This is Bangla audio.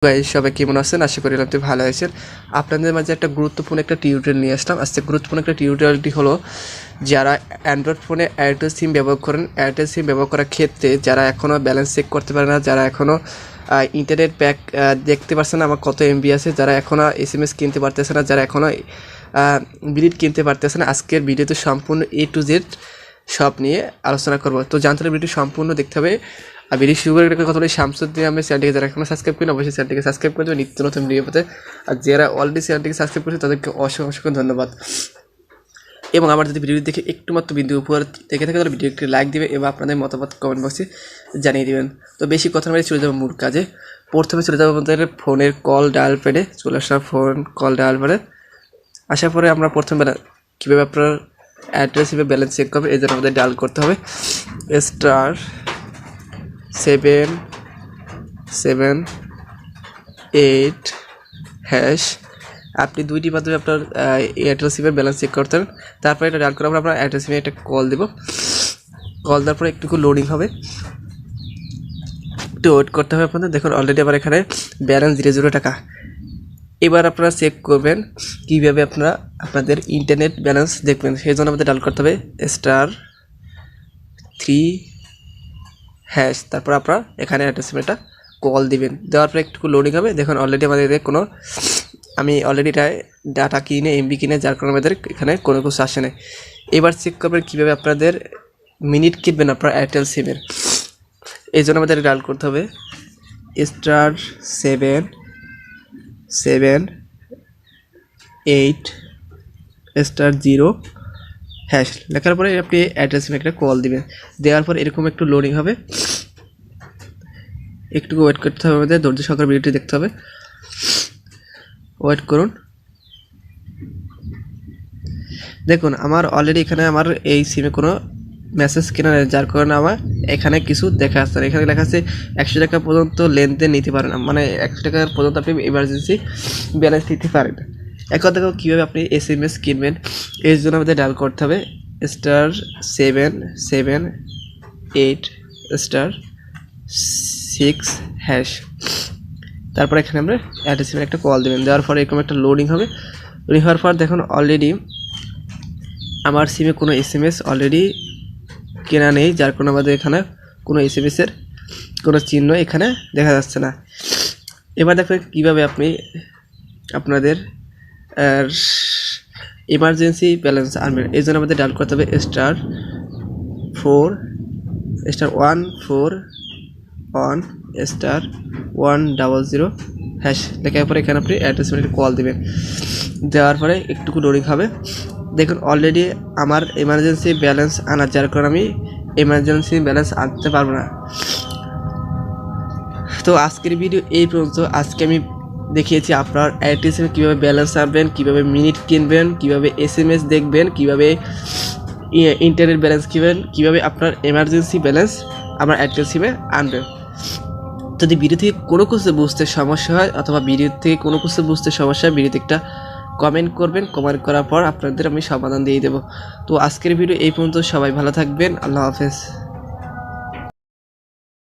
গাইস সবাই কেমন আছেন? আশা করি আপনি ভালো আছেন। আপনাদের মাঝে একটা গুরুত্বপূর্ণ একটা টিউটোরিয়াল নিয়ে আসলাম। আজকে গুরুত্বপূর্ণ একটা টিউটোরিয়ালটি হলো যারা অ্যান্ড্রয়েড ফোনে এয়ারটেল সিম ব্যবহার করেন, এয়ারটেল সিম ব্যবহার করার ক্ষেত্রে যারা এখনও ব্যালেন্স চেক করতে পারে না, যারা এখনও ইন্টারনেট প্যাক দেখতে পারছে না আমার কত এমবি আছে, যারা এখনও এসএমএস কিনতে পারতেছে না, যারা এখনও মিনিট কিনতে পারতেছে না, আজকের ভিডিওতে সম্পূর্ণ এ টু জেড সব নিয়ে আলোচনা করব। তো জানতে হলে ভিডিওটি সম্পূর্ণ দেখতে হবে। আর ভিডিও শুরু করে একটা কথা বলি, শামসুদ্দিন আহমেদ চ্যানেলটিকে যারা এখনো সাবস্ক্রাইব করেন অবশ্যই চ্যানেলটিকে সাবস্ক্রাইব করে দেবেন নিত্য নতুন ভিডিও পেতে। আর যারা অলরেডি চ্যানেলটিকে সাবস্ক্রাইব করেছে তাদেরকে অসংখ্য ধন্যবাদ। এবং আমার যদি ভিডিও দেখে একটু মাত্র বিন্দু উপহার দেখে থাকে তাহলে ভিডিও একটি লাইক দেবে এবং আপনাদের মতামত কমেন্ট বক্সে জানিয়ে দেবেন। তো বেশি কথা বলে চলে যাবো মূল কাজে। প্রথমে চলে যাবো আমাদের ফোনের কল ডায়াল প্যাডে। চলে আসা ফোন কল ডায়াল প্যাডে আসার পরে আমরা প্রথমে কীভাবে আপনার অ্যাড্রেস হিসেবে ব্যালেন্স চেক করবে এই জন্য আমাদের ডায়াল করতে হবে *778#। আপনি দুইটি মাধ্যমে আপনার এয়ারটেল সিমের ব্যালেন্স চেক করতেন। তারপরে এটা ডায়াল করার পর আপনার এয়ারটেল সিমে একটা কল দেব। কল দেওয়ার পরে একটু লোডিং হবে, একটু ওয়েট করতে হবে আপনাদের। দেখুন অলরেডি আমার এখানে ব্যালেন্স 0 টাকা। এবার আপনারা চেক করবেন কীভাবে আপনারা আপনাদের ইন্টারনেট ব্যালেন্স দেখবেন। সেই জন্য আমাদের ডায়াল করতে হবে *3#। তারপর আপনারা এখানে এয়ারটেল সিমটা কল দিবেন। দেওয়ার পরে একটু লোডিং হবে। দেখুন অলরেডি আমাদের আমি অলরেডি ডাটা কিনে এমবি কিনে যার কারণে আমাদের এখানে কোনো কিছু আসে না। এবার চেক করবেন কীভাবে আপনাদের মিনিট কিনবেন আপনার এয়ারটেল সিমের। এই জন্য আমাদের ডায়াল করতে হবে *778*0# লেখার পরে আপনি এয়ারটেল সিমে একটা কল দিবেন। দেওয়ার পর এরকম একটু লোডিং হবে, একটু ওয়েট করতে হবে আমাদের। ধৈর্য সহকারে ভিডিওটি দেখতে হবে, ওয়েট করুন। দেখুন আমার অলরেডি এখানে আমার এই সিমে কোনো মেসেজ কেনা নেই, যার কারণে আমার এখানে কিছু দেখা যাচ্ছে না। এখানে লেখা আছে 100 টাকা পর্যন্ত লেনদেন নিতে পারেন, মানে 100 টাকা পর্যন্ত আপনি এমার্জেন্সি ব্যালেন্স নিতে পারেন। এখন দেখো কীভাবে আপনি এসএমএস কিনবেন। এর জন্য আমাদের ডায়াল করতে হবে *778*6#। তারপর এখানে আমরা এয়ারটেল সিমের একটা কল দেবেন। দেওয়ার পরে এরকম একটা লোডিং হবে। লোডিং হওয়ার পর দেখুন অলরেডি আমার সিমে কোনো এসএমএস অলরেডি কেনা নেই, যার কারণে আমাদের এখানে কোনো এসএমএসের কোনো চিহ্ন এখানে দেখা যাচ্ছে না। এবার দেখুন কীভাবে আপনি আপনাদের এমার্জেন্সি ব্যালেন্স আনবেন। এই জন্য আমাদের ডায়াল করতে হবে *141*100# লেখার পরে এখানে আপনি এয়ারটেল সিমের কল দেবেন। দেওয়ার পরে একটু লোডিং হবে। দেখুন অলরেডি আমার এমার্জেন্সি ব্যালেন্স আনার, যার কারণে আমি এমার্জেন্সি ব্যালেন্স আনতে পারবো না। তো আজকের ভিডিও এই পর্যন্ত। আজকে আমি দেখিয়েছি আপনার এয়ারটেল সিমে কীভাবে ব্যালেন্স আনবেন, কীভাবে মিনিট কিনবেন, কীভাবে এসএমএস দেখবেন, কীভাবে ইন্টারনেট ব্যালেন্স কিনবেন, কীভাবে আপনার এমার্জেন্সি ব্যালেন্স আপনার এয়ারটেল সিমে আনবেন। যদি ভিডিও থেকে কোনো কিছু বুঝতে সমস্যা হয় অথবা ভিডিও থেকে কোনো কিছু বুঝতে সমস্যা হয়, ভিডিওতে একটা কমেন্ট করবেন। কমেন্ট করার পর আপনাদের আমি সমাধান দিয়ে দেবো। তো আজকের ভিডিও এই পর্যন্ত। সবাই ভালো থাকবেন। আল্লাহ হাফেজ।